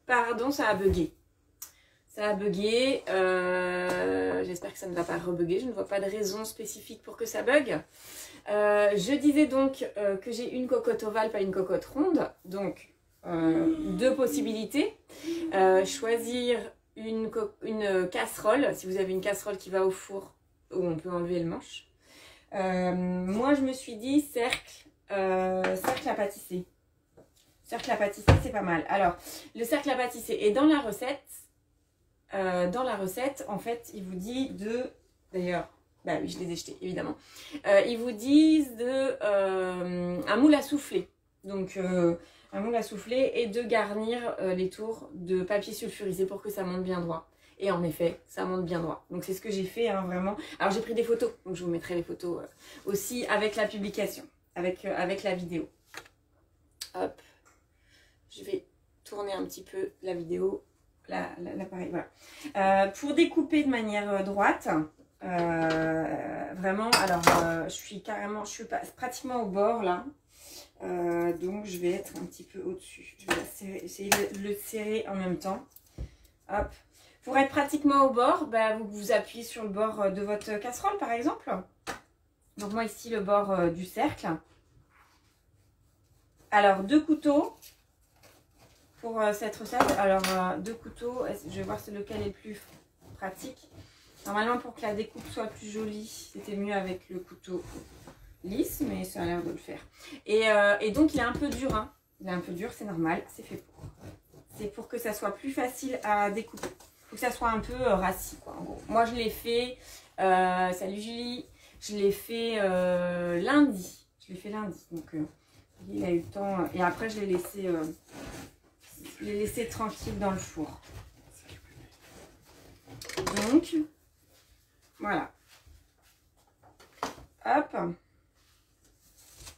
Pardon, ça a bugué. Ça a bugué. J'espère que ça ne va pas rebugger. Je ne vois pas de raison spécifique pour que ça bug. Je disais donc que j'ai une cocotte ovale, pas une cocotte ronde. Donc, deux possibilités. Choisir une casserole, si vous avez une casserole qui va au four, où on peut enlever le manche. Moi, je me suis dit cercle à pâtisser. Cercle à pâtisser, c'est pas mal. Alors, le cercle à pâtisser est dans la recette. En fait, il vous dit de... D'ailleurs, bah oui, je les ai jetés, évidemment. Ils vous disent un moule à souffler. Donc, un moule à souffler et de garnir les tours de papier sulfurisé pour que ça monte bien droit. Et en effet, ça monte bien droit. Donc, c'est ce que j'ai fait, hein, vraiment. Alors, j'ai pris des photos. Donc, je vous mettrai les photos aussi avec la publication, avec la vidéo. Hop. Je vais tourner un petit peu la vidéo, l'appareil, voilà. Pour découper de manière droite, vraiment, alors je suis pratiquement au bord là, donc je vais être un petit peu au-dessus. Je vais essayer de le serrer en même temps. Hop. Pour être pratiquement au bord, bah, vous appuyez sur le bord de votre casserole par exemple. Donc moi ici le bord du cercle. Alors 2 couteaux. Pour cette recette, alors 2 couteaux, je vais voir lequel est le plus pratique. Normalement, pour que la découpe soit plus jolie, c'était mieux avec le couteau lisse, mais ça a l'air de le faire. Et donc, il est un peu dur, hein. Il est un peu dur, c'est normal, c'est fait pour. C'est pour que ça soit plus facile à découper. Il faut que ça soit un peu rassis, quoi, en gros. Moi, je l'ai fait, salut Julie, je l'ai fait lundi. Je l'ai fait lundi, donc il a eu le temps. Et après, je l'ai laissé tranquille dans le four. Donc, voilà. Hop.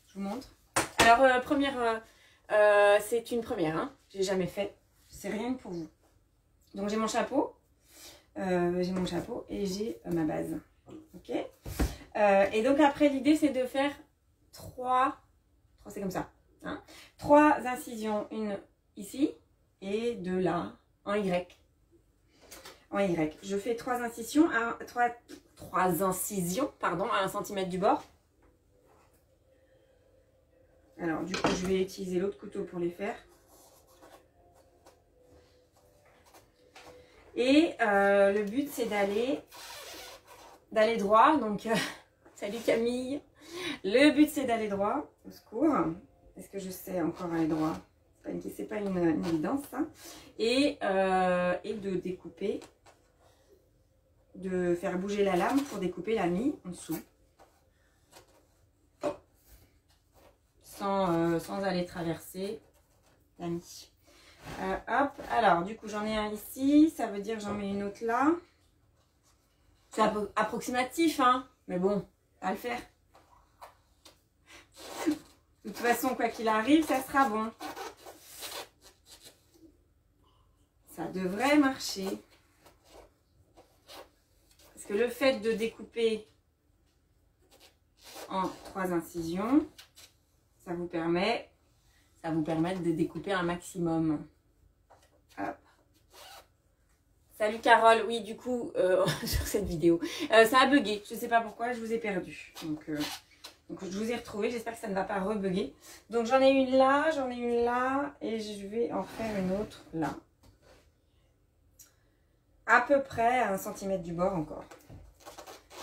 Je vous montre. Alors, c'est une première. Hein. J'ai jamais fait. C'est rien que pour vous. Donc, j'ai mon chapeau. Et j'ai ma base. Ok. Et donc, après, l'idée, c'est de faire 3 c'est comme ça. Hein, 3 incisions. Une ici. Et 2 là, en Y. En Y. Je fais 3 incisions, 3 incisions, pardon, à 1 cm du bord. Alors, du coup, je vais utiliser l'autre couteau pour les faire. Et le but, c'est d'aller droit. Donc, salut Camille. Le but, c'est d'aller droit. Au secours. Est-ce que je sais encore aller droit ? C'est pas une évidence, ça. Et de découper, de faire bouger la lame pour découper la mie en dessous. Sans aller traverser la mie. Hop, alors du coup j'en ai un ici, ça veut dire que j'en mets une autre là. C'est approximatif, hein, mais bon, ça va le faire. De toute façon, quoi qu'il arrive, ça sera bon. Ça devrait marcher. Parce que le fait de découper en 3 incisions, ça vous permet de découper un maximum. Hop. Salut Carole, oui du coup sur cette vidéo, ça a bugué, je ne sais pas pourquoi, je vous ai perdu. Donc je vous ai retrouvé, j'espère que ça ne va pas rebugger. Donc j'en ai une là, et je vais en faire une autre là. À peu près à 1 cm du bord encore.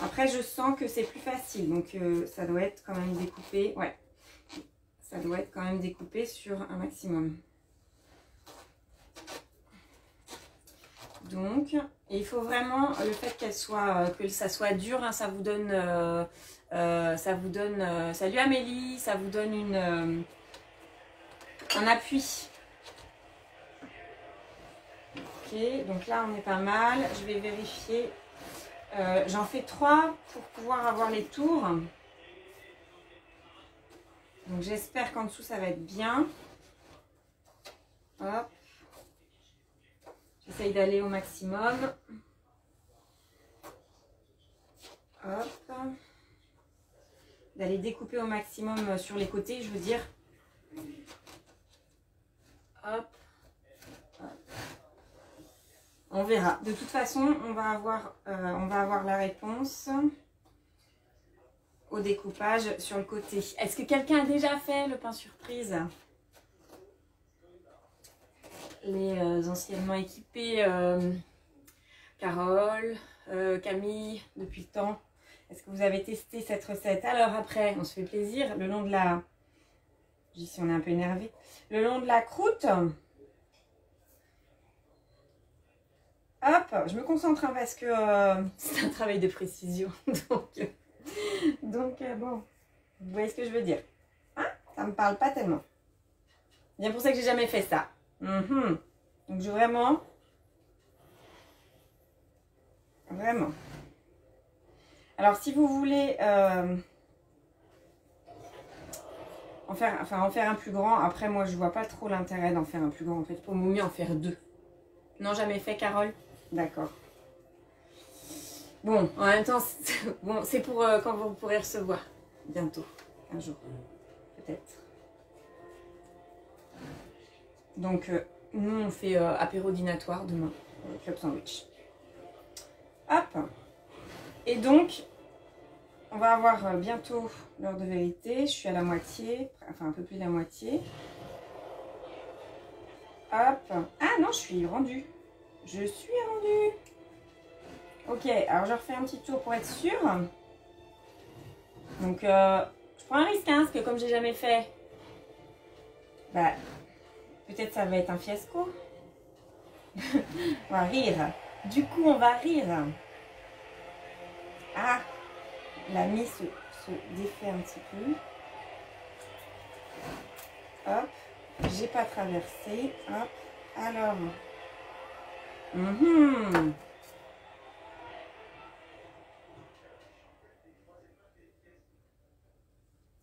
Après je sens que c'est plus facile, donc ça doit être quand même découpé, ouais. Ça doit être quand même découpé sur un maximum. Donc, et il faut vraiment le fait que ça soit dur, hein, ça vous donne, salut Amélie, ça vous donne un appui. Ok, donc là on est pas mal. Je vais vérifier. J'en fais 3 pour pouvoir avoir les tours. Donc j'espère qu'en dessous ça va être bien. Hop. J'essaye d'aller au maximum. Hop. D'aller découper au maximum sur les côtés, je veux dire. Hop. Hop. verra. De toute façon, on va avoir la réponse au découpage sur le côté. Est-ce que quelqu'un a déjà fait le pain surprise? Les anciennement équipés, Carole, Camille, depuis le temps. Est-ce que vous avez testé cette recette? Alors après, on se fait plaisir, le long de la... Ici, on est un peu énervé. Le long de la croûte. Hop, je me concentre hein, parce que c'est un travail de précision. donc bon, vous voyez ce que je veux dire. Hein, ça me parle pas tellement. Bien pour ça que j'ai jamais fait ça. Donc je vraiment... Alors si vous voulez en faire un plus grand, après moi je vois pas trop l'intérêt d'en faire un plus grand en fait. Pour mieux en faire 2. Non, jamais fait, Carole? D'accord. Bon, en même temps, c'est pour quand vous pourrez recevoir. Bientôt, un jour, peut-être. Donc, nous, on fait apéro dînatoire demain, club sandwich. Hop. Et donc, on va avoir bientôt l'heure de vérité. Je suis à la moitié, enfin un peu plus de la moitié. Hop. Ah non, je suis rendue. Je suis rendue. Ok, alors je refais un petit tour pour être sûre. Donc, je prends un risque, hein, parce que comme j'ai jamais fait, bah, peut-être ça va être un fiasco. On va rire. Du coup, on va rire. Ah, la mie se défait un petit peu. Hop, j'ai pas traversé. Hop, alors.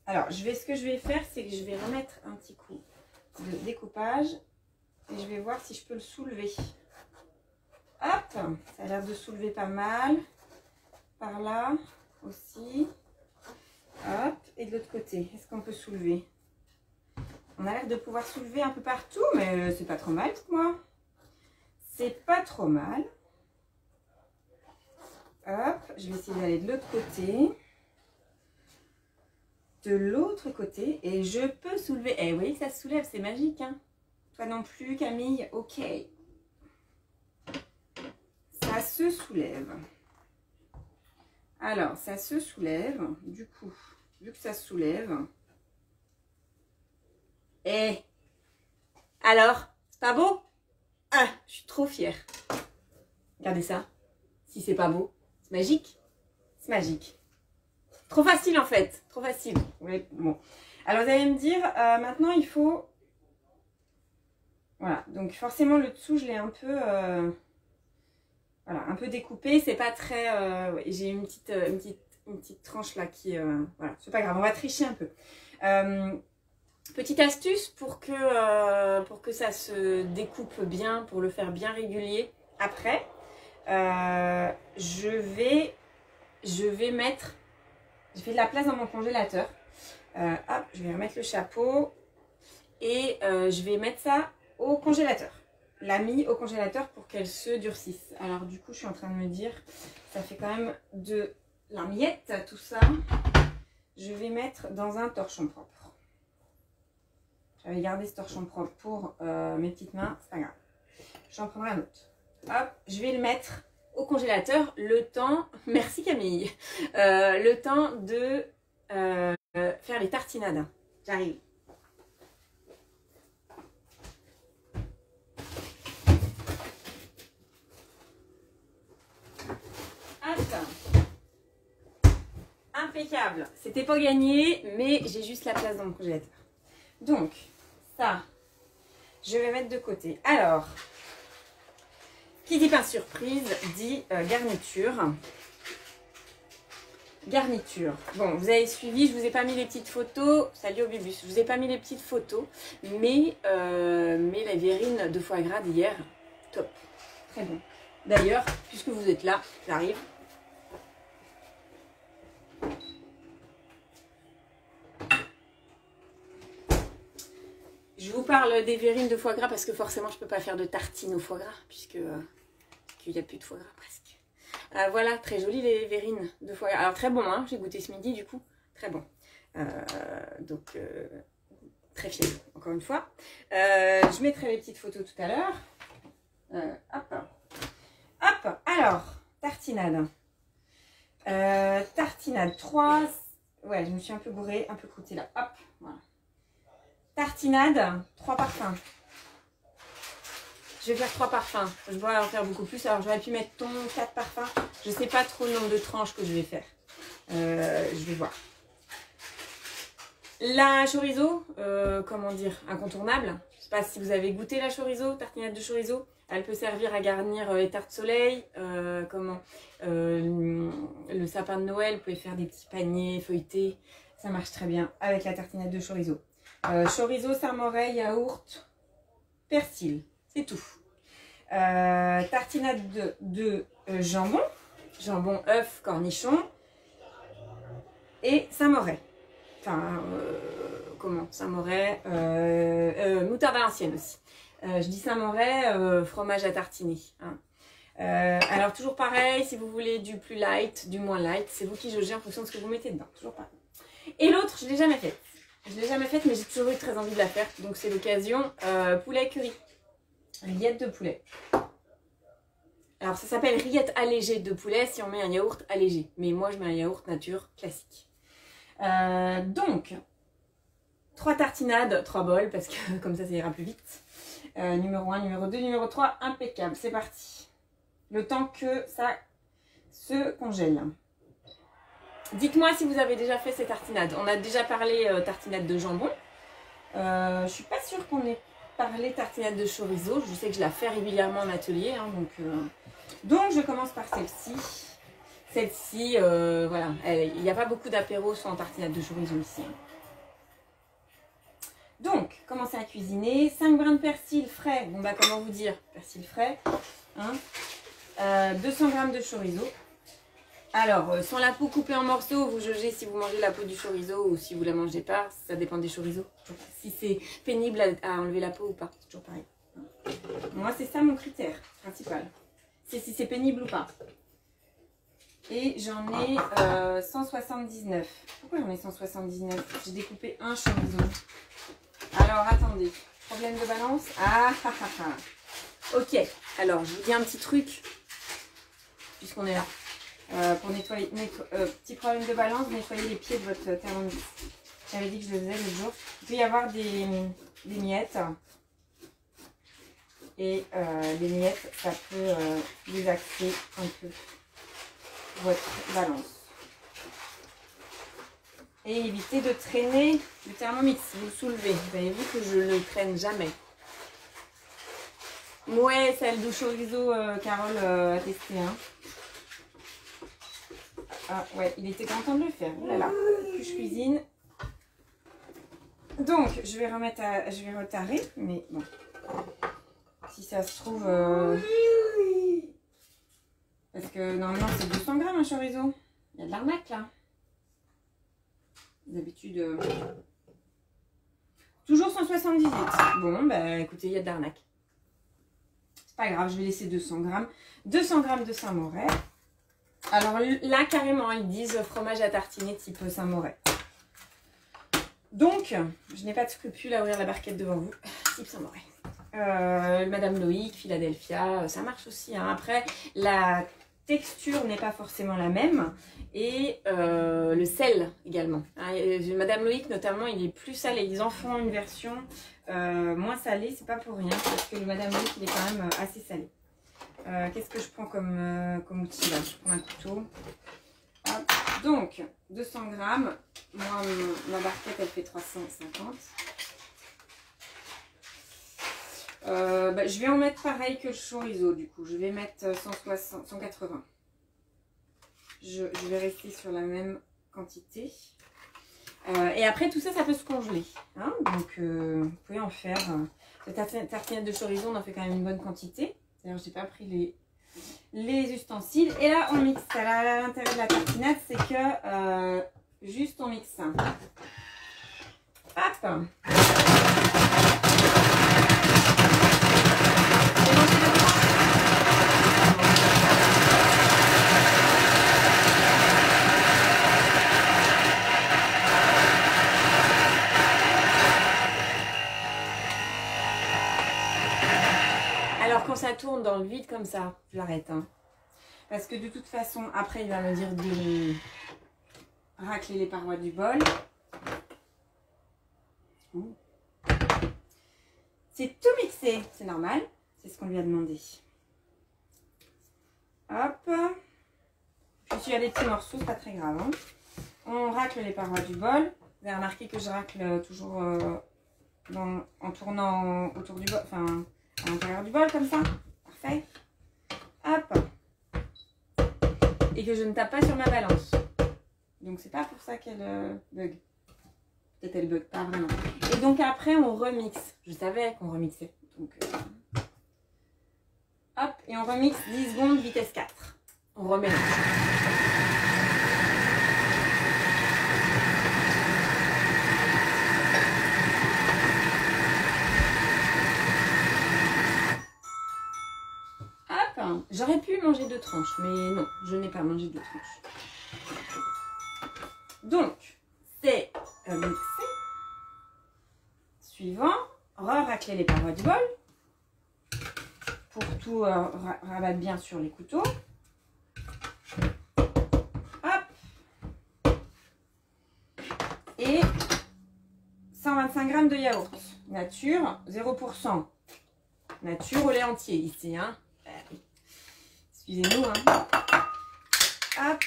Alors, ce que je vais faire, c'est que je vais remettre un petit coup de découpage et je vais voir si je peux le soulever. Hop, ça a l'air de soulever pas mal. Par là aussi. Hop, et de l'autre côté, est-ce qu'on peut soulever? On a l'air de pouvoir soulever un peu partout, mais c'est pas trop mal, moi. C'est pas trop mal. Hop, je vais essayer d'aller de l'autre côté. De l'autre côté, et je peux soulever. Eh oui, ça se soulève, c'est magique, hein. Toi non plus, Camille. Ok. Ça se soulève. Alors, ça se soulève. Du coup, vu que ça se soulève. Eh. Alors, c'est pas beau? Ah, je suis trop fière. Regardez ça. Si c'est pas beau, c'est magique. C'est magique. Trop facile en fait. Trop facile. Oui, bon. Alors, vous allez me dire, maintenant, il faut... Voilà. Donc, forcément, le dessous, je l'ai un peu... Voilà, un peu découpé, c'est pas très... j'ai une petite tranche là qui... voilà, c'est pas grave, on va tricher un peu. Petite astuce pour que ça se découpe bien, pour le faire bien régulier. Après, je vais mettre... J'ai fait de la place dans mon congélateur. Hop, je vais remettre le chapeau et je vais mettre ça au congélateur. La mie au congélateur pour qu'elle se durcisse. Alors du coup, je suis en train de me dire, ça fait quand même de la miette tout ça. Je vais mettre dans un torchon propre. J'avais gardé ce torchon propre pour mes petites mains, c'est pas grave. J'en prendrai un autre. Hop, je vais le mettre au congélateur le temps, merci Camille, le temps de faire les tartinades. J'arrive. Impeccable. C'était pas gagné, mais j'ai juste la place dans mon congélateur. Donc, ça, je vais mettre de côté. Alors, qui dit pain surprise dit garniture. Garniture. Bon, vous avez suivi, je vous ai pas mis les petites photos. Salut au bibus. Je vous ai pas mis les petites photos, mais la verrine de foie gras d'hier, top. Très bon. D'ailleurs, puisque vous êtes là, j'arrive. Je vous parle des verrines de foie gras parce que forcément je ne peux pas faire de tartines au foie gras puisque qu'il n'y a plus de foie gras presque. Voilà, très joli les verrines de foie gras. Alors très bon, hein, j'ai goûté ce midi du coup, très bon. Donc très fière, encore une fois. Je mettrai les petites photos tout à l'heure. Hop, hop, alors, tartinade. Tartinade 3. Ouais, je me suis un peu bourrée, un peu croûtée là. Hop, voilà. Tartinade, 3 parfums. Je vais faire 3 parfums. Je dois en faire beaucoup plus. Alors, j'aurais pu mettre 4 parfums. Je ne sais pas trop le nombre de tranches que je vais faire. Je vais voir. La chorizo, comment dire, incontournable. Je ne sais pas si vous avez goûté la chorizo, tartinade de chorizo. Elle peut servir à garnir les tartes soleil, le sapin de Noël. Vous pouvez faire des petits paniers feuilletés. Ça marche très bien avec la tartinade de chorizo. Chorizo, samouraï, yaourt, persil. C'est tout. Tartinade de jambon. Jambon, œuf, cornichon. Et samouraï. Enfin, comment Saint-Moret, moutarde à l'ancienne aussi. Je dis Saint-Moret, fromage à tartiner. Hein. Alors toujours pareil, si vous voulez du plus light, du moins light, c'est vous qui jaugez en fonction de ce que vous mettez dedans. Toujours pareil. Et l'autre, je ne l'ai jamais faite. Je ne l'ai jamais faite, mais j'ai toujours eu très envie de la faire. Donc c'est l'occasion. Poulet curry. Rillette de poulet. Alors ça s'appelle rillette allégée de poulet si on met un yaourt allégé. Mais moi je mets un yaourt nature classique. Donc 3 tartinades, 3 bols parce que comme ça ira plus vite. Numéro 1, numéro 2, numéro 3, impeccable, c'est parti. Le temps que ça se congèle. Dites-moi si vous avez déjà fait ces tartinades. On a déjà parlé tartinade de jambon. Je suis pas sûre qu'on ait parlé tartinade de chorizo. Je sais que je la fais régulièrement en atelier. Hein, donc je commence par celle-ci. Celle-ci, voilà, il n'y a pas beaucoup d'apéros sans tartinade de chorizo ici. Donc, commencez à cuisiner. 5 brins de persil frais. Bon, bah, comment vous dire? Persil frais. Hein. 200 g de chorizo. Alors, sans la peau coupée en morceaux, vous jaugez si vous mangez la peau du chorizo ou si vous la mangez pas. Ça dépend des chorizos. Si c'est pénible à enlever la peau ou pas. C'est toujours pareil. Moi, c'est ça mon critère principal. C'est si c'est pénible ou pas. Et j'en ai 179. Pourquoi j'en ai 179? J'ai découpé un chorizo. Alors, attendez. Problème de balance? Ah, ah, ah, ah. Ok. Alors, je vous dis un petit truc. Puisqu'on est là. Pour nettoyer. Petit problème de balance, nettoyez les pieds de votre thermomix. J'avais dit que je le faisais l'autre jour. Il peut y avoir des miettes. Et les miettes, ça peut désaxer un peu votre balance. Et évitez de traîner le thermomix si vous le soulevez. Vous avez vu que je ne le traîne jamais. Ouais, celle du chorizo, Carole a testé. Hein. Ah ouais, il était content de le faire. Oh là là, plus je cuisine. Donc, je vais remettre je vais retarer, mais bon. Si ça se trouve... Parce que normalement c'est 200 g un chorizo. Il y a de l'arnaque là. D'habitude... Toujours 178. Bon, bah écoutez, il y a de l'arnaque. C'est pas grave, je vais laisser 200 g. 200 g de Saint-Moret. Alors là, carrément, ils disent fromage à tartiner type Saint-Moret. Donc, je n'ai pas de scrupule à ouvrir la barquette devant vous. Type Saint-Moret. Madame Loïc, Philadelphia, ça marche aussi. Hein. Après, la texture n'est pas forcément la même. Et le sel également. Hein, Madame Loïc, notamment, il est plus salé. Ils en font une version moins salée. C'est pas pour rien. Parce que le Madame Loïc, il est quand même assez salé. Qu'est-ce que je prends comme outil là? Je prends un couteau. Hop. Donc, 200 g. Moi, ma barquette, elle fait 350. Je vais en mettre pareil que le chorizo du coup. Je vais mettre 180. Je vais rester sur la même quantité. Et après, tout ça, ça peut se congeler. Hein, donc, vous pouvez en faire. Cette tartinade de chorizo, on en fait quand même une bonne quantité. D'ailleurs, je n'ai pas pris les ustensiles. Et là, on mixe. À l'intérieur de la tartinade, c'est que juste on mixe. Hop. Alors quand ça tourne dans le vide comme ça, j'arrête. Hein. Parce que de toute façon, après il va me dire de racler les parois du bol. C'est tout mixé, c'est normal. C'est ce qu'on lui a demandé. Hop. Puis s'il y a des petits morceaux, c'est pas très grave. Hein. On racle les parois du bol. Vous avez remarqué que je racle toujours en tournant autour du bol, enfin à l'intérieur du bol comme ça. Parfait. Hop. Et que je ne tape pas sur ma balance. Donc c'est pas pour ça qu'elle bug. Peut-être elle bug pas vraiment. Et donc après on remixe. Je savais qu'on remixait. Donc hop, et on remixe 10 secondes vitesse 4. On remet. J'aurais pu manger 2 tranches, mais non, je n'ai pas mangé 2 tranches. Donc, c'est mixé. Suivant, racler les parois du bol pour tout rabattre bien sur les couteaux. Hop. Et 125 g de yaourt. Nature, 0%. Nature au lait entier ici, hein. Excusez-nous, hein. Hop.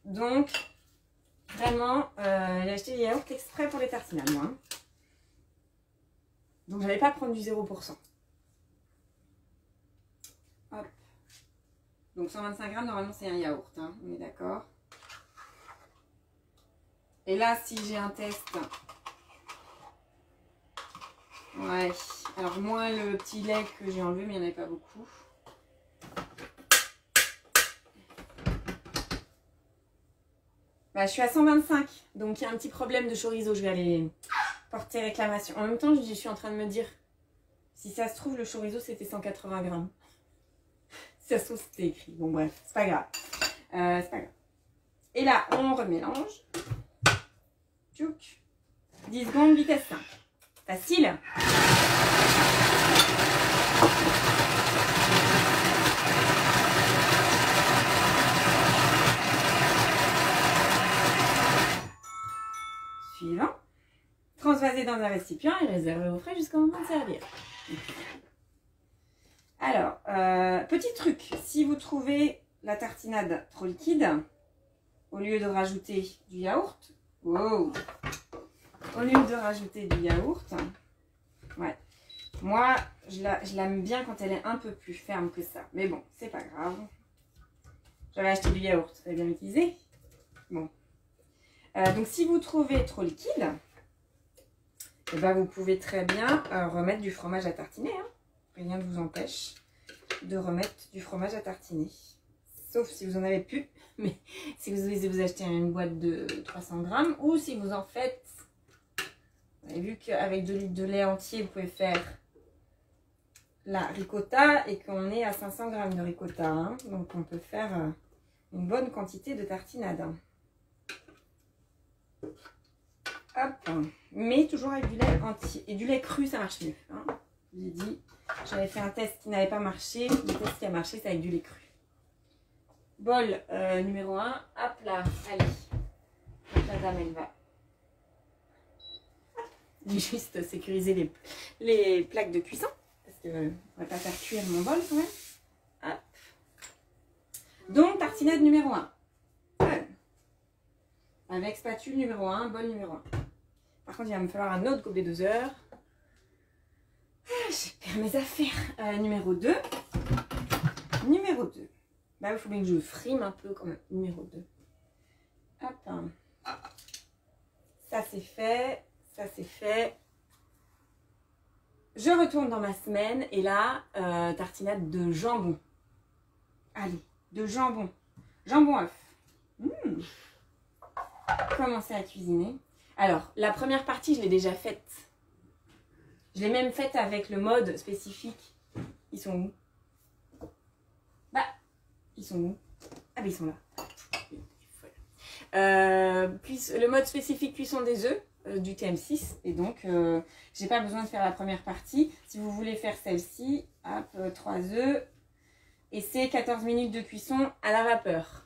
Donc, vraiment, j'ai acheté des yaourts exprès pour les tartinades, moi. Hein. Donc, je n'allais pas prendre du 0%. Hop. Donc, 125 g, normalement, c'est un yaourt, hein. On est d'accord. Et là, si j'ai un test... Ouais, alors moins le petit lait que j'ai enlevé, mais il n'y en avait pas beaucoup. Bah, je suis à 125, donc il y a un petit problème de chorizo, je vais aller porter réclamation. En même temps, je suis en train de me dire, si ça se trouve, le chorizo c'était 180 g. Si ça se trouve, c'était écrit. Bon bref, c'est pas grave. C'est pas grave. Et là, on remélange. Tchouk. 10 secondes, vitesse 5. Facile. Suivant. Transvaser dans un récipient et réserver au frais jusqu'au moment de servir. Alors, petit truc. Si vous trouvez la tartinade trop liquide, au lieu de rajouter du yaourt, wow. Au lieu de rajouter du yaourt, ouais. Moi, je l'aime bien quand elle est un peu plus ferme que ça. Mais bon, c'est pas grave. J'avais acheté du yaourt, ça bien utilisé. Bon. Donc, si vous trouvez trop liquide, eh ben, vous pouvez très bien remettre du fromage à tartiner. Hein. Rien ne vous empêche de remettre du fromage à tartiner. Sauf si vous en avez plus. Mais si vous achetez une boîte de 300 grammes ou si vous en faites... Vous avez vu qu'avec 2 litres de lait entier, vous pouvez faire la ricotta et qu'on est à 500 g de ricotta. Hein. Donc, on peut faire une bonne quantité de tartinade. Hop. Mais toujours avec du lait entier. Et du lait cru, ça marche mieux. Hein. Je vous ai dit, j'avais fait un test qui n'avait pas marché. Le test qui a marché, c'est avec du lait cru. Bol numéro 1. Hop là, allez. Hop, la dame, elle va. Juste sécuriser les plaques de cuisson. Parce que on ne va pas faire cuire mon bol quand même. Hop. Donc, tartinade numéro 1. Avec spatule numéro 1, bol numéro 1. Par contre, il va me falloir un autre gobelet doseur. Je perds mes affaires. Numéro 2. Numéro 2. Bah, il faut bien que je frime un peu quand même. Numéro 2. Hop. Ça, c'est fait. Ça, c'est fait. Je retourne dans ma semaine. Et là, tartinade de jambon. Allez, de jambon. Jambon œuf. Commencer à cuisiner. Alors, la première partie, je l'ai déjà faite. Je l'ai même faite avec le mode spécifique. Ils sont où? Bah, ils sont où? Ah, bah, ils sont là. Puis, le mode spécifique cuisson des œufs. du TM6. Et donc, j'ai pas besoin de faire la première partie. Si vous voulez faire celle-ci, hop, 3 œufs. Et c'est 14 minutes de cuisson à la vapeur.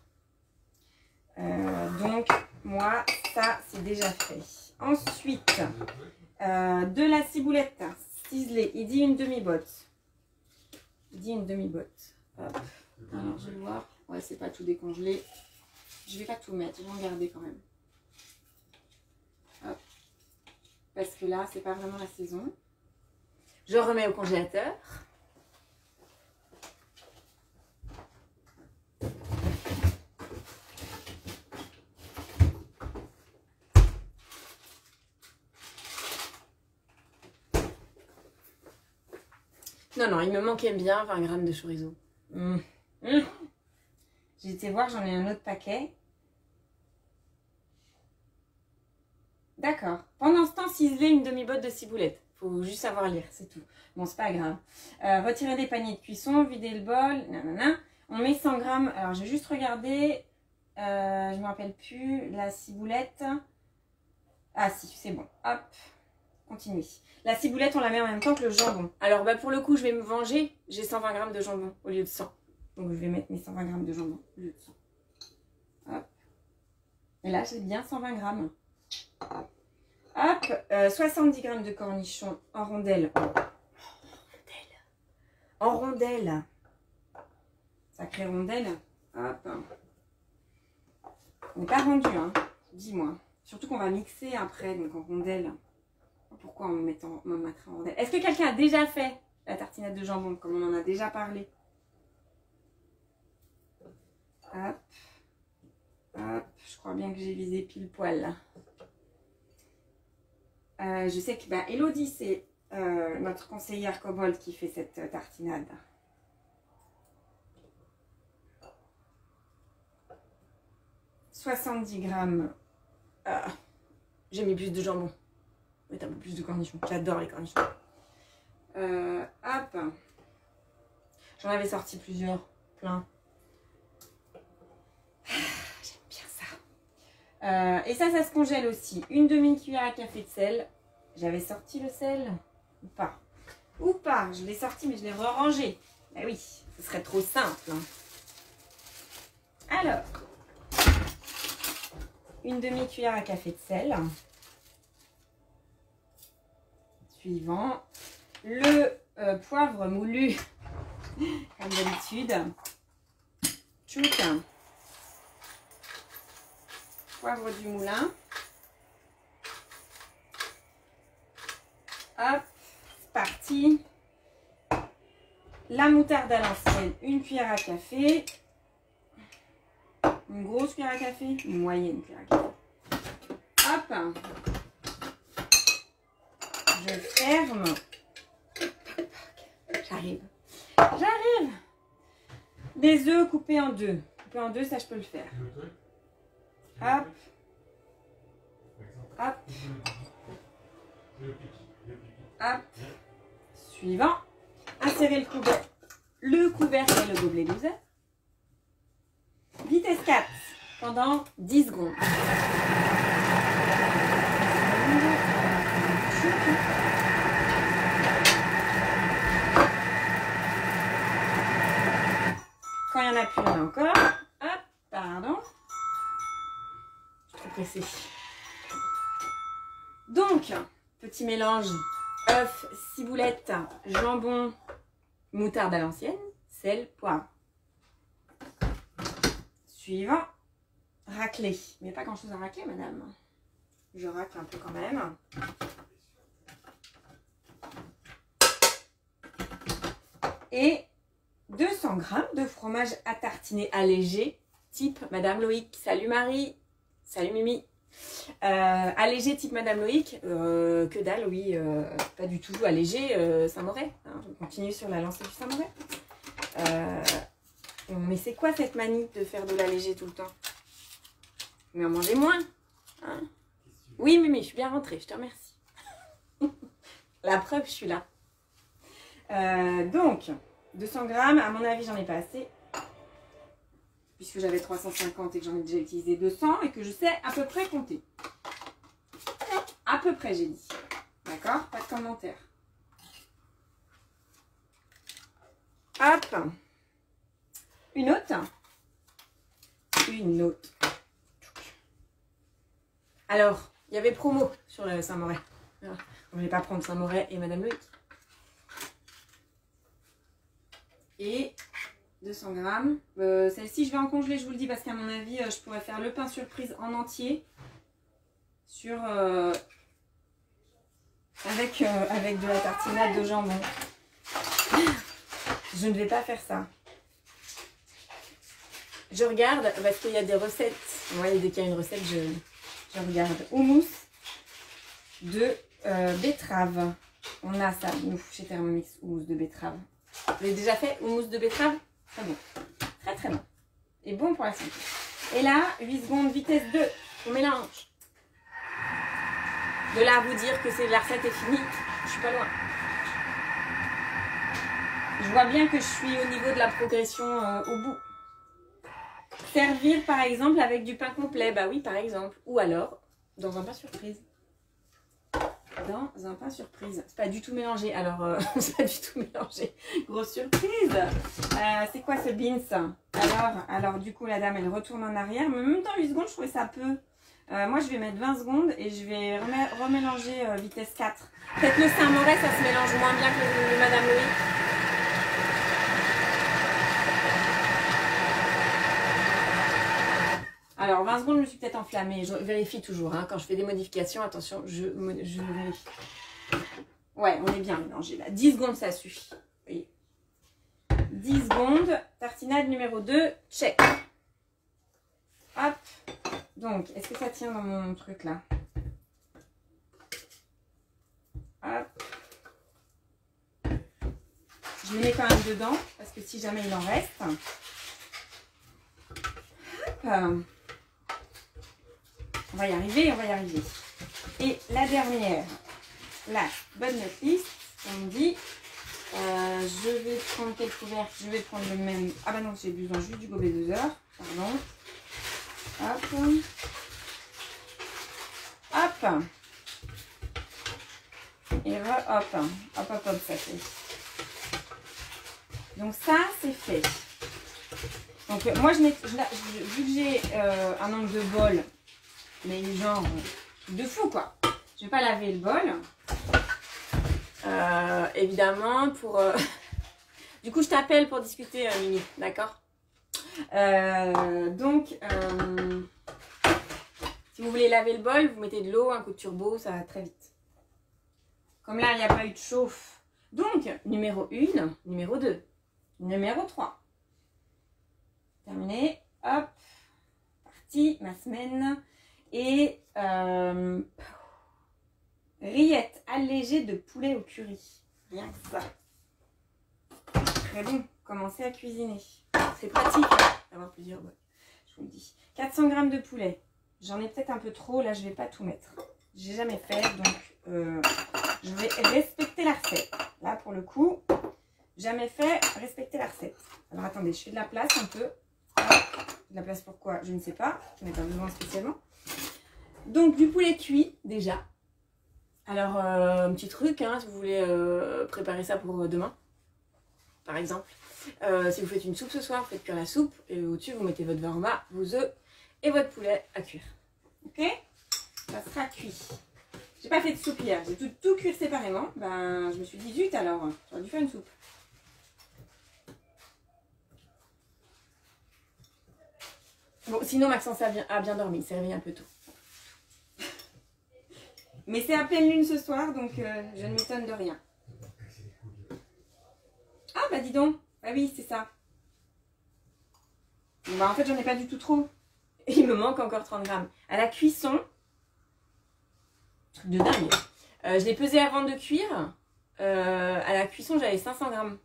Donc, moi, ça, c'est déjà fait. Ensuite, de la ciboulette ciselée. Il dit une demi-botte. Il dit une demi-botte. Hop. Alors, je vais voir. Ouais, c'est pas tout décongelé. Je vais pas tout mettre. Je vais en garder quand même. Hop. Parce que là, c'est pas vraiment la saison. Je remets au congélateur. Non, non, il me manquait bien 20 grammes de chorizo. J'ai été voir, j'en ai un autre paquet. D'accord. Pendant ce temps, ciseler une demi-botte de ciboulette. Faut juste savoir lire, c'est tout. Bon, c'est pas grave. Retirer des paniers de cuisson, vider le bol, nanana. On met 100 grammes. Alors, j'ai juste regardé. Je me rappelle plus. La ciboulette. Ah si, c'est bon. Hop. Continue. La ciboulette, on la met en même temps que le jambon. Alors, bah, pour le coup, je vais me venger. J'ai 120 grammes de jambon au lieu de 100. Donc, je vais mettre mes 120 grammes de jambon au lieu de 100. Hop. Et là, j'ai bien 120 grammes. Hop. 70 grammes de cornichons en rondelles. En rondelles. Sacrée rondelle. Hop. On n'est pas rendu, hein. Dis-moi. Surtout qu'on va mixer après, donc en rondelles. Pourquoi on mettrait en rondelles? Est-ce que quelqu'un a déjà fait la tartinade de jambon, comme on en a déjà parlé? Hop. Hop. Je crois bien que j'ai visé pile poil. Je sais que Elodie, c'est notre conseillère Kobold qui fait cette tartinade. « 70 grammes. J'ai mis plus de jambon. Mettre un peu plus de cornichons. J'adore les cornichons. Hop. J'en avais sorti plusieurs. Plein. J'aime bien ça. Et ça se congèle aussi. Une demi-cuillère à café de sel. J'avais sorti le sel ou pas? Ou pas? Je l'ai sorti, mais je l'ai re-rangé. Ben oui, ce serait trop simple. Hein. Alors, une demi-cuillère à café de sel. Suivant, le poivre moulu, comme d'habitude. Tchouk. Poivre du moulin. Hop, c'est parti. La moutarde à l'ancienne, une cuillère à café. Une grosse cuillère à café, une moyenne cuillère à café. Hop. Je ferme. J'arrive. J'arrive. Des œufs coupés en deux. Coupés en deux, ça je peux le faire. Hop. Hop. Hop. Suivant. Insérer le couvercle et le gobelet 12. Vitesse 4 pendant 10 secondes. Quand il n'y en a plus, il y en a encore. Hop, pardon. Je suis trop pressée. Donc, petit mélange œuf, ciboulette, jambon, moutarde à l'ancienne, sel, poivre. Suivant, racler. Il n'y a pas grand chose à racler, madame. Je racle un peu quand même. Et 200 g de fromage à tartiner allégé, type Madame Loïc. Salut Marie, salut Mimi. Allégé type Madame Loïc, que dalle, oui, pas du tout allégé, Saint-Moret. Hein, je continue sur la lancée du Saint-Moret. Mais c'est quoi cette manie de faire de l'allégé tout le temps? Mais en manger moins. Hein? Oui, Mimi, je suis bien rentrée, je te remercie. La preuve, je suis là. Donc, 200 g, à mon avis, j'en ai pas assez. Puisque j'avais 350 et que j'en ai déjà utilisé 200 et que je sais à peu près compter. peu près, j'ai dit. D'accord? Pas de commentaire. Hop. Une autre. Une autre. Alors, il y avait promo sur le Saint-Moret. On ne voulait pas prendre Saint-Moret et Madame Loïc. Et 200 grammes. Celle-ci, je vais en congeler, je vous le dis, parce qu'à mon avis, je pourrais faire le pain surprise en entier. Sur... avec de la tartinade de jambon. Je ne vais pas faire ça. Je regarde parce qu'il y a des recettes. Ouais, dès qu'il y a une recette, je regarde. Houmous de betterave. On a ça, nous, chez Thermomix, houmous de betterave. Vous l'avez déjà fait, houmous de betterave? Très bon. Très très bon. Et bon pour la santé. Et là, 8 secondes, vitesse 2. On mélange. De là à vous dire que c'est la recette est finie, je suis pas loin. Je vois bien que je suis au niveau de la progression au bout. Servir par exemple avec du pain complet, bah oui par exemple. Ou alors dans un pain surprise. Dans un pain surprise. C'est pas du tout mélangé. Alors c'est pas du tout mélangé. Grosse surprise. C'est quoi ce beans? Alors du coup la dame elle retourne en arrière. Mais en même temps 8 secondes je trouvais ça peu. Moi je vais mettre 20 secondes et je vais remélanger vitesse 4. Peut-être le Saint-Moret ça se mélange moins bien que le Madame Loïc. Alors 20 secondes je me suis peut-être enflammée. Je vérifie toujours hein. Quand je fais des modifications. Attention je vérifie. Ouais on est bien mélangé là. 10 secondes ça suffit. Oui. 10 secondes. Tartinade numéro 2. Check. Hop. Donc, est-ce que ça tient dans mon truc là? Hop. Je le mets quand même dedans, parce que si jamais il en reste. Hop. On va y arriver, on va y arriver. Et la dernière, la bonne notice, on me dit, je vais prendre quel couvercle? Je vais prendre le même. Ah bah non, j'ai besoin juste du gobelet 2 heures. Pardon. Hop. Hop. Et hop. Hop, hop, hop, ça fait. Donc ça, c'est fait. Donc moi, vu que j'ai un nombre de bols, mais genre de fou quoi. Je vais pas laver le bol. Évidemment, pour... Du coup, je t'appelle pour discuter, Mimi, d'accord? Si vous voulez laver le bol, vous mettez de l'eau, un coup de turbo, ça va très vite. Comme là, il n'y a pas eu de chauffe. Donc, numéro 1, numéro 2, numéro 3. Terminé. Hop. Parti, ma semaine. Et rillettes allégées de poulet au curry. Rien que ça. Très bon. Commencez à cuisiner. C'est pratique d'avoir plusieurs bols. Je vous le dis. 400 g de poulet. J'en ai peut-être un peu trop. Là, je ne vais pas tout mettre. J'ai jamais fait. Donc, je vais respecter la recette. Là, pour le coup, jamais fait. Respecter la recette. Alors, attendez. Je fais de la place un peu. De la place pourquoi? Je ne sais pas. Je n'ai pas besoin spécialement. Donc, du poulet cuit, déjà. Alors, un petit truc, hein, si vous voulez préparer ça pour demain, par exemple. Si vous faites une soupe ce soir, vous faites cuire la soupe et au-dessus vous mettez votre vin en bas, vos œufs et votre poulet à cuire. Ok? Ça sera cuit. J'ai pas fait de soupe hier, j'ai tout cuire séparément. Ben, je me suis dit zut alors, j'aurais dû faire une soupe. Bon, sinon Maxence a bien dormi, il s'est réveillé un peu tôt. Mais c'est à pleine lune ce soir, donc je ne m'étonne de rien. Ah bah dis donc. Ah oui, c'est ça. Bon, bah en fait, j'en ai pas du tout trop. Il me manque encore 30 grammes. À la cuisson, truc de dingue. Je l'ai pesé avant de cuire. À la cuisson, j'avais 500 grammes.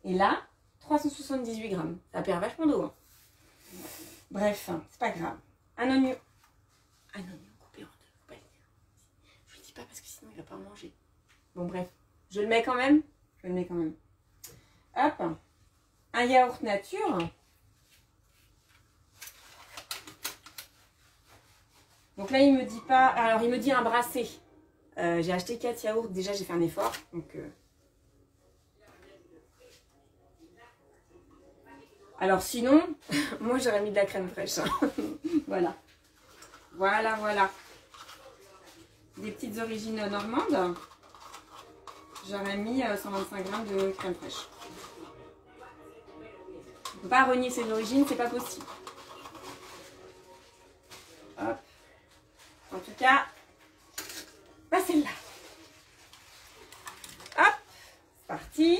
Et là, 378 grammes. Ça perd vachement d'eau. Hein. Bref, c'est pas grave. Un oignon. Un oignon coupé en deux. Faut pas le dire. Je le dis pas parce que sinon il va pas en manger. Bon, bref. Je le mets quand même. Je le mets quand même. Hop, un yaourt nature. Donc là, il me dit pas... Alors, il me dit un brassé. J'ai acheté 4 yaourts, déjà j'ai fait un effort. Donc, alors sinon, moi j'aurais mis de la crème fraîche. Hein. Voilà. Voilà, voilà. Des petites origines normandes. J'aurais mis 125 g de crème fraîche. On ne peut pas renier ses origines, c'est pas possible. Hop. En tout cas, pas celle-là. Hop, c'est parti.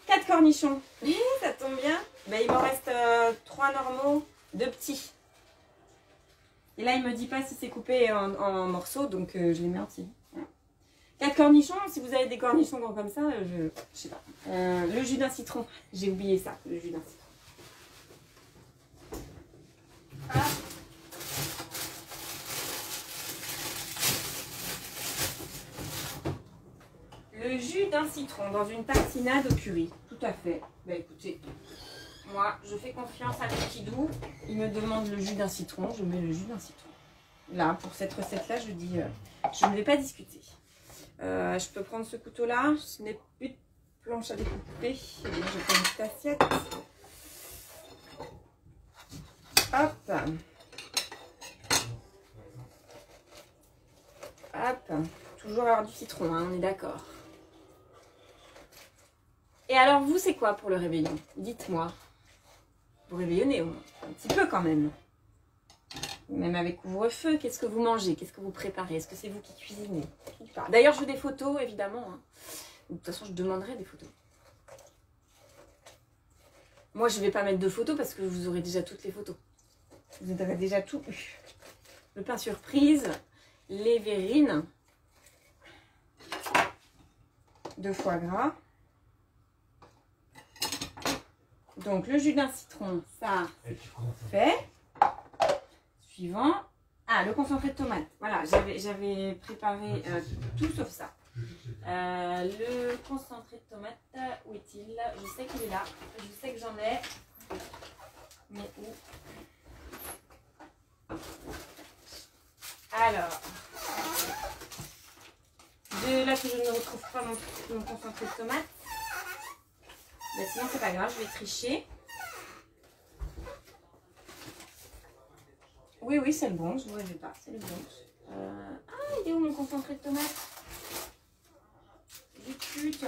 4 cornichons. Ça tombe bien. Ben, il m'en reste 3 normaux, 2 petits. Et là, il me dit pas si c'est coupé en morceaux, donc je les mets entiers. 4 cornichons, si vous avez des cornichons grands comme ça, je sais pas. Le jus d'un citron, j'ai oublié ça, le jus d'un citron. Ah. Le jus d'un citron dans une tartinade au curry, tout à fait. Bah écoutez, moi je fais confiance à petit doux, il me demande le jus d'un citron, je mets le jus d'un citron. Là, pour cette recette-là, je dis, je ne vais pas discuter. Je peux prendre ce couteau-là, je n'ai plus de planche à découper. Je prends une petite assiette. Hop. Hop. Toujours avoir du citron, hein, on est d'accord. Et alors, vous, c'est quoi pour le réveillon? Dites-moi. Vous réveillonnez un petit peu quand même. Même avec couvre-feu, qu'est-ce que vous mangez? Qu'est-ce que vous préparez? Est-ce que c'est vous qui cuisinez? D'ailleurs, je veux des photos, évidemment. Hein. De toute façon, je demanderai des photos. Moi, je ne vais pas mettre de photos parce que vous aurez déjà toutes les photos. Vous aurez déjà tout eu. Le pain surprise, les verrines de foie gras. Donc, le jus d'un citron, ça, c'est fait. Suivant. Ah, le concentré de tomate. Voilà, j'avais préparé tout sauf ça. Le concentré de tomate, où est-il? Je sais qu'il est là. Je sais que j'en ai. Mais où? Alors. Là que je ne retrouve pas mon concentré de tomate. Mais sinon, c'est pas grave, je vais tricher. Oui, oui, c'est le bon, je ne vous rêvez pas, c'est le bon. Ah, il est où mon concentré de tomate? Zut.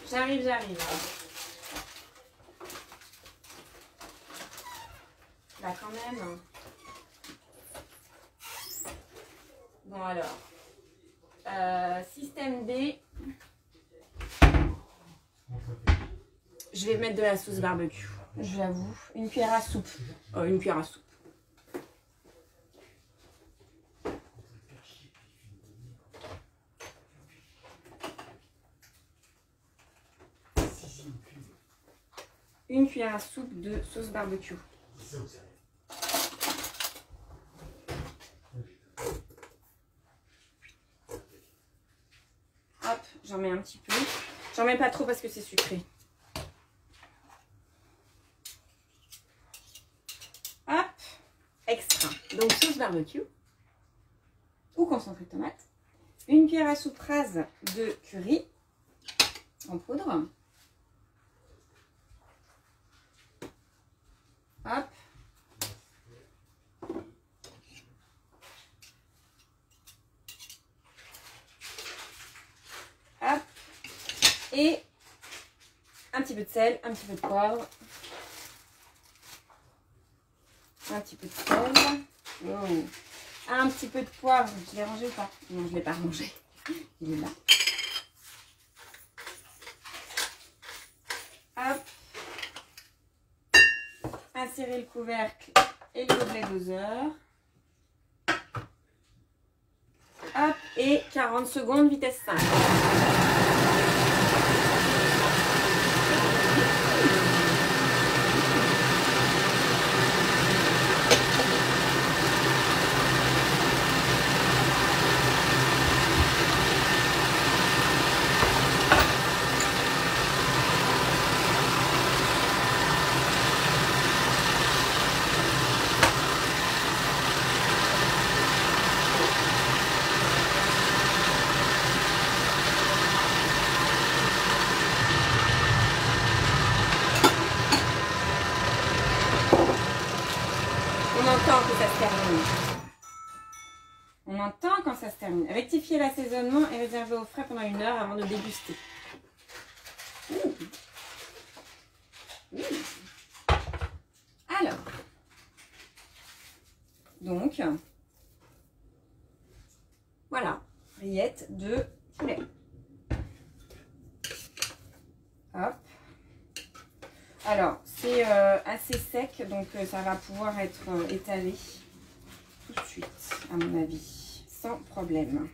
J'arrive. Là, quand même. Bon, alors. Système D. Je vais mettre de la sauce barbecue, j'avoue. Une cuillère à soupe. Une cuillère à soupe. Une cuillère à soupe de sauce barbecue. Hop, j'en mets un petit peu. J'en mets pas trop parce que c'est sucré. Hop, extra. Donc sauce barbecue ou concentré de tomate. Une cuillère à soupe rase de curry en poudre. Hop. Hop. Et un petit peu de sel, un petit peu de poivre. Un petit peu de sel. Wow. Un petit peu de poivre. Je l'ai rangé ou pas? Non, je ne l'ai pas rangé. Il est là. Hop. Insérer le couvercle et le gobelet doseur. Hop. Et 40 secondes, vitesse 5. que ça se termine. On entend quand ça se termine. Rectifiez l'assaisonnement et réservez au frais pendant 1 heure avant de déguster. Ouh. Ouh. Alors, donc, voilà, rillettes de poulet. Hop. Alors, c'est assez sec, donc ça va pouvoir être étalé tout de suite, à mon avis, sans problème.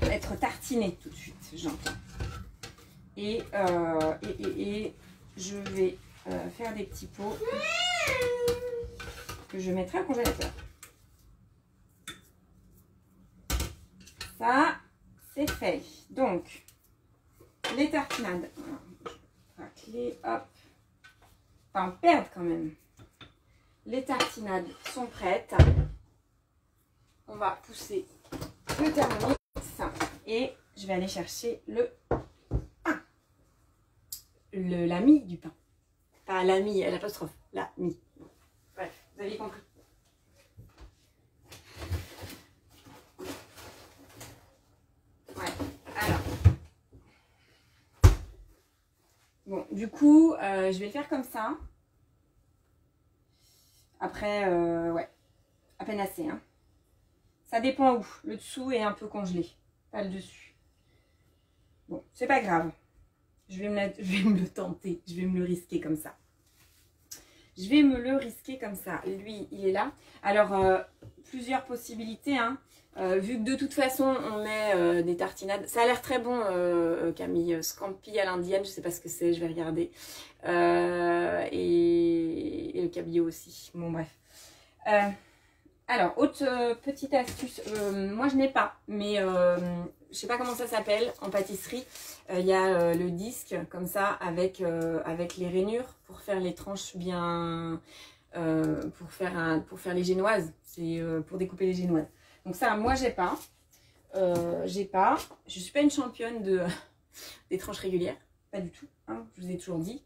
Être tartiné tout de suite, j'entends. Et je vais faire des petits pots que je mettrai au congélateur. Ça, c'est fait. Donc, les tartinades. Racler, hop. Pas en perdre quand même. Les tartinades sont prêtes. On va pousser le thermomix. Et je vais aller chercher le pain. La mie du pain. Pas la mie, l'apostrophe. La mie. Bref, vous avez compris. Ouais, alors. Bon, du coup, je vais le faire comme ça. Après, ouais, à peine assez. Hein. Ça dépend où. Le dessous est un peu congelé, pas le dessus. Bon, c'est pas grave. Je vais me le tenter. Je vais me le risquer comme ça. Je vais me le risquer comme ça. Lui, il est là. Alors, plusieurs possibilités. Hein. Vu que de toute façon, on met des tartinades. Ça a l'air très bon, Camille. Scampi à l'indienne, je sais pas ce que c'est, je vais regarder. Et le cabillaud aussi. Bon, bref. Alors, autre petite astuce. Moi, je n'ai pas, mais je sais pas comment ça s'appelle en pâtisserie. Il y a le disque comme ça avec les rainures pour faire les tranches bien, pour faire les génoises. C'est pour découper les génoises. Donc ça, moi, j'ai pas. Je suis pas une championne des tranches régulières. Pas du tout. Hein, je vous ai toujours dit.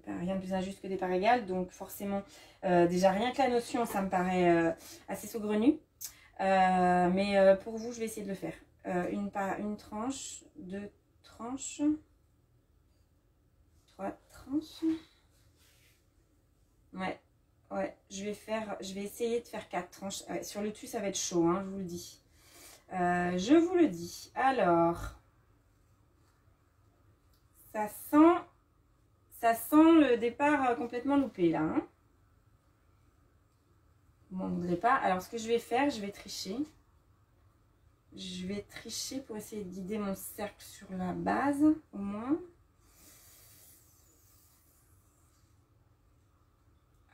Rien de plus injuste que des parts égales. Donc forcément, déjà rien que la notion, ça me paraît assez saugrenu. Mais pour vous, je vais essayer de le faire. Une tranche, 2 tranches, 3 tranches. Ouais. Ouais, je vais essayer de faire 4 tranches. Ouais, sur le dessus, ça va être chaud, hein, je vous le dis. Je vous le dis. Alors, ça sent le départ complètement loupé, là. Hein. Vous m'en voudrez pas. Alors, ce que je vais faire, je vais tricher. Je vais tricher pour essayer de guider mon cercle sur la base, au moins.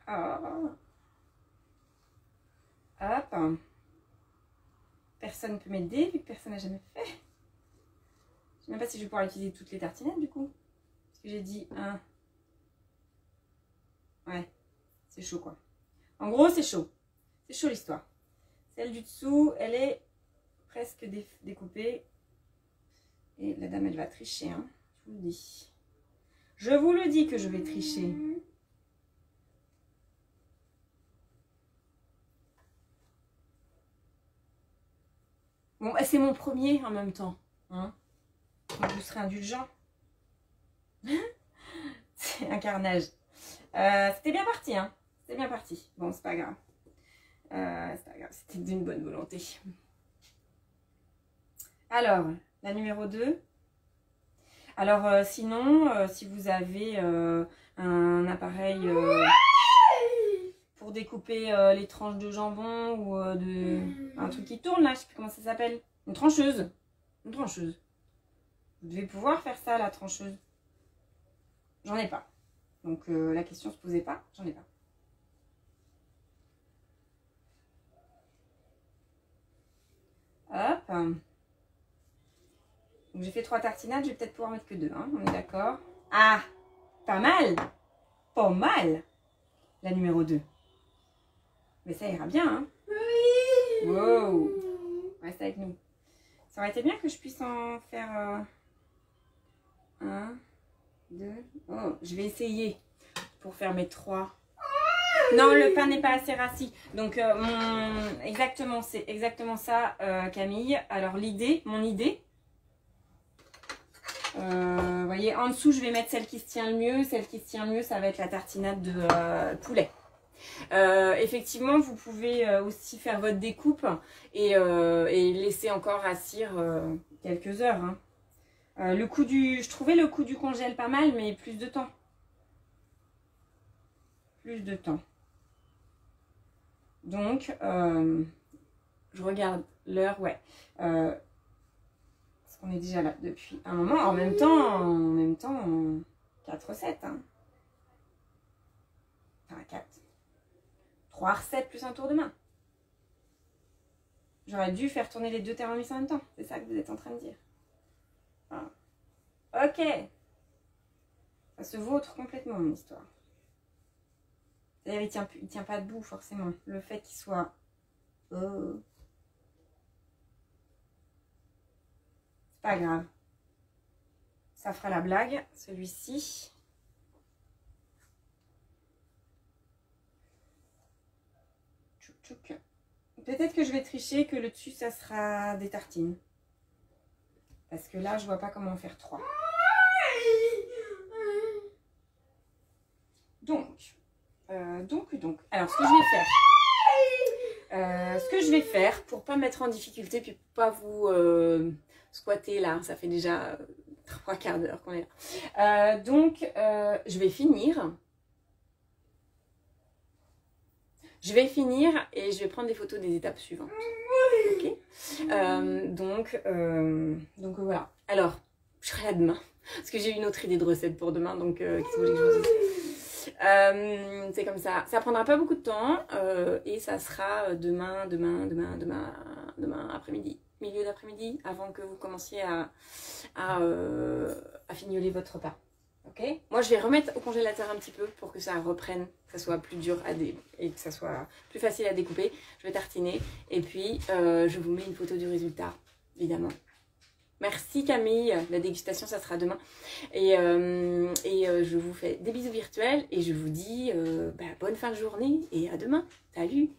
Oh. Hop. Personne ne peut m'aider vu que personne n'a jamais fait. Je ne sais même pas si je vais pouvoir utiliser toutes les tartinettes du coup. Parce que j'ai dit un. Ouais, c'est chaud quoi. En gros, c'est chaud. C'est chaud l'histoire. Celle du dessous, elle est presque découpée. Et la dame, elle va tricher. Hein. Je vous le dis. Je vous le dis que je vais tricher. Bon, c'est mon premier en même temps. Hein. Donc, vous serez indulgent. C'est un carnage. C'était bien parti. Hein. C'était bien parti. Bon, c'est pas grave. C'était d'une bonne volonté. Alors, la numéro 2. Alors, sinon, si vous avez un appareil pour découper les tranches de jambon ou un truc qui tourne là, je sais plus comment ça s'appelle. Une trancheuse. Une trancheuse. Vous devez pouvoir faire ça, la trancheuse. J'en ai pas. Donc la question se posait pas, j'en ai pas. Hop. Donc j'ai fait 3 tartinades, je vais peut-être pouvoir mettre que 2, hein, on est d'accord. Ah, pas mal. Pas mal. La numéro 2. Mais ça ira bien, hein. Oui. Wow. Reste avec nous. Ça aurait été bien que je puisse en faire 1, 2. Oh, je vais essayer pour faire mes 3. Non, le pain n'est pas assez rassis. Donc, exactement, c'est exactement ça, Camille. Alors, mon idée, vous voyez, en dessous, je vais mettre celle qui se tient le mieux. Celle qui se tient le mieux, ça va être la tartinade de poulet. Effectivement, vous pouvez aussi faire votre découpe et laisser encore rassir quelques heures. Hein. Je trouvais le coup du congèle pas mal, mais plus de temps. Plus de temps. Donc, je regarde l'heure, ouais. Parce qu'on est déjà là depuis un moment. En même temps, 4 recettes. Hein. Enfin, 4. 3 recettes plus un tour de main. J'aurais dû faire tourner les 2 thermomix en même temps. C'est ça que vous êtes en train de dire. Voilà. Ok. Ça se vautre complètement, mon histoire. C'est-à-dire, il tient pas debout, forcément. Le fait qu'il soit... C'est pas grave. Ça fera la blague, celui-ci. Peut-être que je vais tricher, que le dessus, ça sera des tartines. Parce que là, je vois pas comment faire 3. Donc. Alors, ce que je vais faire, pour pas me mettre en difficulté, puis pour pas vous squatter là, ça fait déjà 3 quarts d'heure qu'on est là. Je vais finir. Je vais finir et je vais prendre des photos des étapes suivantes. Ok. Donc voilà. Alors, je serai là demain. Parce que j'ai une autre idée de recette pour demain. Donc, qu'est-ce que vous voulez que je vous dise ? C'est comme ça. Ça prendra pas beaucoup de temps. Et ça sera demain après-midi. Milieu d'après-midi. Avant que vous commenciez à fignoler votre repas. Ok. Moi, je vais remettre au congélateur un petit peu pour que ça reprenne, que ça soit plus dur et que ça soit plus facile à découper. Je vais tartiner et puis je vous mets une photo du résultat, évidemment. Merci Camille, la dégustation ça sera demain. Et je vous fais des bisous virtuels et je vous dis bonne fin de journée et à demain. Salut!